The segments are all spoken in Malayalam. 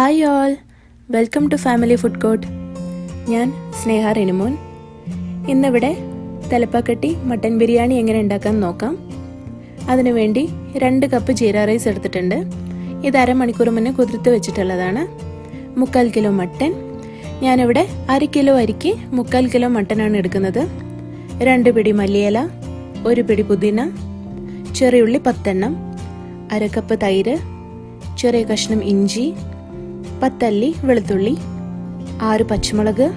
Hi all, welcome to family food court. ഞാൻ സ്നേഹ റെനിമോൻ. ഇന്നിവിടെ തലപ്പാക്കട്ടി മട്ടൻ ബിരിയാണി എങ്ങനെ ഉണ്ടാക്കാൻ നോക്കാം. അതിനുവേണ്ടി 2 കപ്പ് ജീര റൈസ് എടുത്തിട്ടുണ്ട്. ഇത് അരമണിക്കൂർ മുന്നേ കുതിർത്ത് വെച്ചിട്ടുള്ളതാണ്. 3/4 കിലോ മട്ടൻ. ഞാനിവിടെ 1/2 കിലോ അരിക്ക് 3/4 കിലോ മട്ടനാണ് എടുക്കുന്നത്. 2 പിടി മല്ലിയില, 1 പിടി പുതിന, ചെറിയുള്ളി 10 എണ്ണം, 1/2 കപ്പ് തൈര്, ചെറിയ കഷ്ണം ഇഞ്ചി, 10 അല്ലി വെളുത്തുള്ളി, 6 പച്ചമുളക്,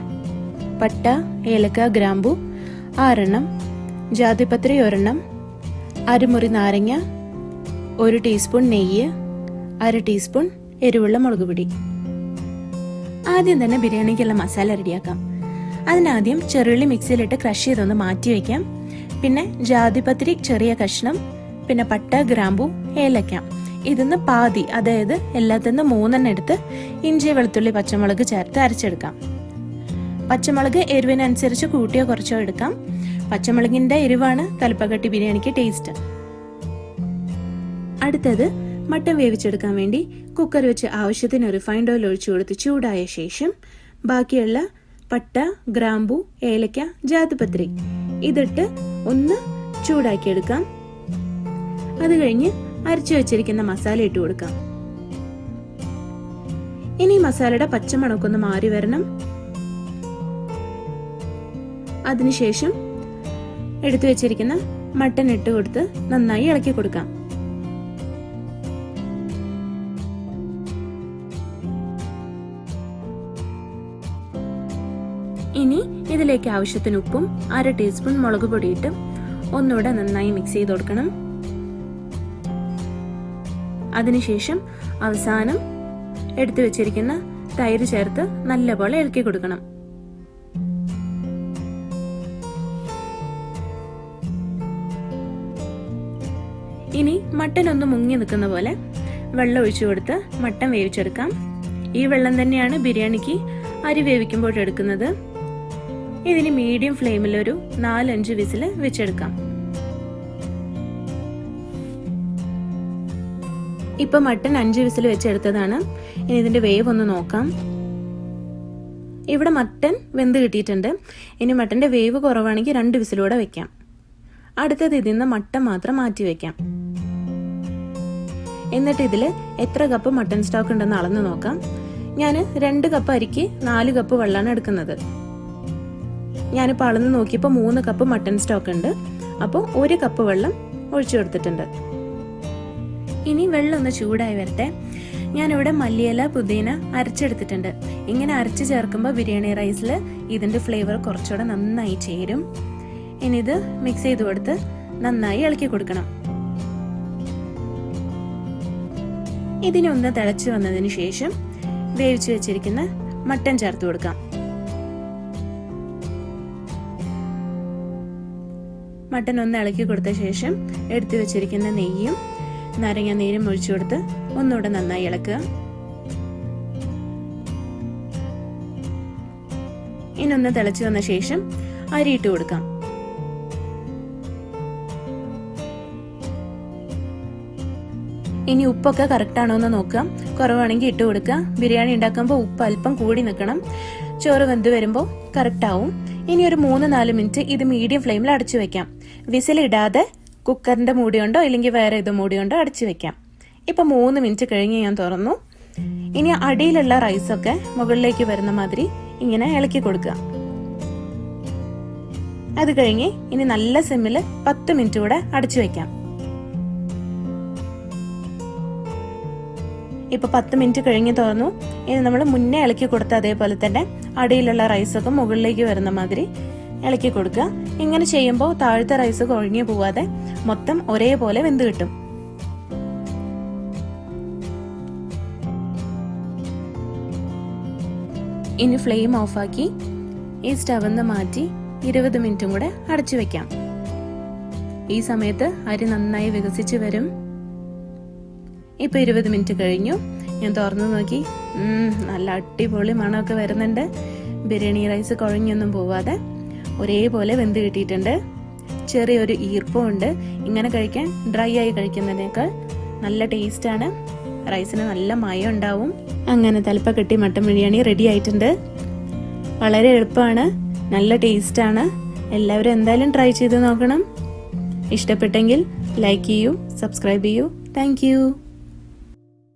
പട്ട, ഏലക്ക, ഗ്രാമ്പു 6 എണ്ണം, ജാതിപത്രി 1 എണ്ണം, അരമുറി നാരങ്ങ, 1 ടീസ്പൂൺ നെയ്യ്, 1/2 ടീസ്പൂൺ എരിവുള്ള മുളക് പൊടി. ആദ്യം തന്നെ ബിരിയാണിക്കുള്ള മസാല റെഡിയാക്കാം. അതിനാദ്യം ചെറുള്ളി മിക്സിയിലിട്ട് ക്രഷ് ചെയ്തൊന്ന് മാറ്റി വയ്ക്കാം. പിന്നെ ജാതിപത്രി ചെറിയ കഷ്ണം, പിന്നെ പട്ട, ഗ്രാമ്പു, ഏലക്ക ഇതിന്ന് പാതി, അതായത് എല്ലാത്തിന്ന് 3 എണ്ണം എടുത്ത് ഇഞ്ചി, വെളുത്തുള്ളി, പച്ചമുളക് ചേർത്ത് അരച്ചെടുക്കാം. പച്ചമുളക് എരിവിനനുസരിച്ച് കൂട്ടിയോ കുറച്ചോ എടുക്കാം. പച്ചമുളകിന്റെ എരിവാണ് തലപ്പാക്കട്ടി ബിരിയാണിക്ക് ടേസ്റ്റ്. അടുത്തത് മട്ടൻ വേവിച്ചെടുക്കാൻ വേണ്ടി കുക്കർ വെച്ച് ആവശ്യത്തിന് റിഫൈൻഡ് ഓയിൽ ഒഴിച്ചു കൊടുത്ത് ചൂടായ ശേഷം ബാക്കിയുള്ള പട്ട, ഗ്രാമ്പു, ഏലക്ക, ജാതിപത്രി ഇതിട്ട് ഒന്ന് ചൂടാക്കിയെടുക്കാം. അത് കഴിഞ്ഞ് അരച്ചു വെച്ചിരിക്കുന്ന മസാല ഇട്ട് കൊടുക്കാം. ഇനി മസാലയുടെ പച്ചമണക്കൊന്ന് മാറി വരണം. അതിനുശേഷം എടുത്തു വെച്ചിരിക്കുന്ന മട്ടൻ ഇട്ട് കൊടുത്ത് നന്നായി ഇളക്കി കൊടുക്കാം. ഇനി ഇതിലേക്ക് ആവശ്യത്തിന് ഉപ്പും 1/2 ടീസ്പൂൺ മുളക് പൊടിയിട്ട് ഒന്നുകൂടെ നന്നായി മിക്സ് ചെയ്ത് കൊടുക്കണം. അതിനുശേഷം അവസാനം എടുത്തു വെച്ചിരിക്കുന്ന തൈര് ചേർത്ത് നല്ലപോലെ ഇളക്കി കൊടുക്കണം. ഇനി മട്ടൻ ഒന്ന് മുങ്ങി നിൽക്കുന്ന പോലെ വെള്ളം ഒഴിച്ചു കൊടുത്ത് മട്ടൻ വേവിച്ചെടുക്കാം. ഈ വെള്ളം തന്നെയാണ് ബിരിയാണിക്ക് അരി വേവിക്കുമ്പോഴെടുക്കുന്നത്. ഇതിന് മീഡിയം ഫ്ലെയിമിൽ ഒരു 4-5 വിസിൽ വെച്ചെടുക്കാം. ഇപ്പൊ മട്ടൻ 5 വിസിൽ വെച്ചെടുത്തതാണ്. ഇനി ഇതിന്റെ വേവ് ഒന്ന് നോക്കാം. ഇവിടെ മട്ടൻ വെന്ത് കിട്ടിയിട്ടുണ്ട്. ഇനി മട്ടന്റെ വേവ് കുറവാണെങ്കിൽ 2 വിസിലൂടെ വെക്കാം. അടുത്തത് ഇതിൽ നിന്ന് മട്ടൻ മാത്രം മാറ്റി വെക്കാം. എന്നിട്ട് ഇതിൽ എത്ര കപ്പ് മട്ടൻ സ്റ്റോക്ക് ഉണ്ടെന്ന് അളന്ന് നോക്കാം. ഞാൻ 2 കപ്പ് അരിക്ക് 4 കപ്പ് വെള്ളമാണ് എടുക്കുന്നത്. ഞാനിപ്പോൾ അളന്ന് നോക്കിയപ്പോൾ 3 കപ്പ് മട്ടൻ സ്റ്റോക്ക് ഉണ്ട്. അപ്പോൾ 1 കപ്പ് വെള്ളം ഒഴിച്ചു കൊടുത്തിട്ടുണ്ട്. ഇനി വെള്ളം ഒന്ന് ചൂടായി വരട്ടെ. ഞാനിവിടെ മല്ലിയില, പുതിന അരച്ചെടുത്തിട്ടുണ്ട്. ഇങ്ങനെ അരച്ച് ചേർക്കുമ്പോൾ ബിരിയാണി റൈസിൽ ഇതിന്റെ ഫ്ലേവർ കുറച്ചുകൂടെ നന്നായി ചേരും. ഇനി ഇത് മിക്സ് ചെയ്ത് കൊടുത്ത് നന്നായി ഇളക്കി കൊടുക്കണം. ഇതിനൊന്ന് തിളച്ചു വന്നതിന് ശേഷം വേവിച്ചു വെച്ചിരിക്കുന്ന മട്ടൻ ചേർത്ത് കൊടുക്കാം. മട്ടൻ ഒന്ന് ഇളക്കി കൊടുത്ത ശേഷം എടുത്തു വെച്ചിരിക്കുന്ന നെയ്യും നാരങ്ങ നീരും ഒഴിച്ചു കൊടുത്ത് ഒന്നുകൂടെ നന്നായി ഇളക്കുക. ഇനൊന്ന് തിളച്ചു വന്ന ശേഷം അരി ഇട്ട് കൊടുക്കാം. ഇനി ഉപ്പൊക്കെ കറക്റ്റ് ആണോ എന്ന് നോക്കാം. കുറവാണെങ്കിൽ ഇട്ട് കൊടുക്കുക. ബിരിയാണി ഉണ്ടാക്കുമ്പോൾ ഉപ്പ് അല്പം കൂടി നിൽക്കണം. ചോറ് വെന്ത് വരുമ്പോൾ കറക്റ്റ് ആവും. ഇനി ഒരു 3-4 മിനിറ്റ് ഇത് മീഡിയം ഫ്ലെയിമിൽ അടച്ചു വെക്കാം. വിസിൽ ഇടാതെ കുക്കറിന്റെ മൂടിയുണ്ടോ ഇല്ലെങ്കിൽ വേറെ ഇത് മൂടിയുണ്ടോ അടച്ചു വെക്കാം. ഇപ്പൊ 3 മിനിറ്റ് കഴിഞ്ഞ് ഞാൻ തുറന്നു. ഇനി അടിയിലുള്ള റൈസൊക്കെ മുകളിലേക്ക് വരുന്ന മാതിരി ഇങ്ങനെ ഇളക്കി കൊടുക്കുക. അത് കഴിഞ്ഞ് ഇനി നല്ല സിമ്മിൽ 10 മിനിറ്റ് കൂടെ അടച്ചു വെക്കാം. ഇപ്പൊ 10 മിനിറ്റ് കഴിഞ്ഞ് തുറന്നു. ഇനി നമ്മൾ മുന്നേ ഇളക്കി കൊടുത്ത അതേപോലെ തന്നെ അടിയിലുള്ള റൈസൊക്കെ മുകളിലേക്ക് വരുന്ന മാതിരി ഇളക്കി കൊടുക്കുക. ഇങ്ങനെ ചെയ്യുമ്പോൾ താഴത്തെ റൈസ് കുഴഞ്ഞു പോവാതെ മൊത്തം ഒരേപോലെ വെന്ത് കിട്ടും. ഇനി ഫ്ലെയിം ഓഫാക്കി ഈ സ്റ്റവ്ന്ന് മാറ്റി 20 മിനിറ്റും കൂടെ അടച്ചു വെക്കാം. ഈ സമയത്ത് അരി നന്നായി വികസിച്ച് വരും. ഇപ്പൊ 20 മിനിറ്റ് കഴിഞ്ഞു. ഞാൻ തുറന്നു നോക്കി. നല്ല അടിപൊളി മണമൊക്കെ വരുന്നുണ്ട്. ബിരിയാണി റൈസ് കുഴഞ്ഞൊന്നും പോവാതെ ഒരേപോലെ വെന്ത് കിട്ടിയിട്ടുണ്ട്. ചെറിയൊരു ഈർപ്പമുണ്ട്. ഇങ്ങനെ കഴിക്കാൻ ഡ്രൈ ആയി കഴിക്കുന്നതിനേക്കാൾ നല്ല ടേസ്റ്റാണ്. റൈസിന് നല്ല മയം ഉണ്ടാവും. അങ്ങനെ തലപ്പക്കട്ടി മട്ടൻ ബിരിയാണി റെഡി ആയിട്ടുണ്ട്. വളരെ എളുപ്പമാണ്, നല്ല ടേസ്റ്റാണ്. എല്ലാവരും എന്തായാലും ട്രൈ ചെയ്ത് നോക്കണം. ഇഷ്ടപ്പെട്ടെങ്കിൽ ലൈക്ക് ചെയ്യൂ, സബ്സ്ക്രൈബ് ചെയ്യൂ. താങ്ക്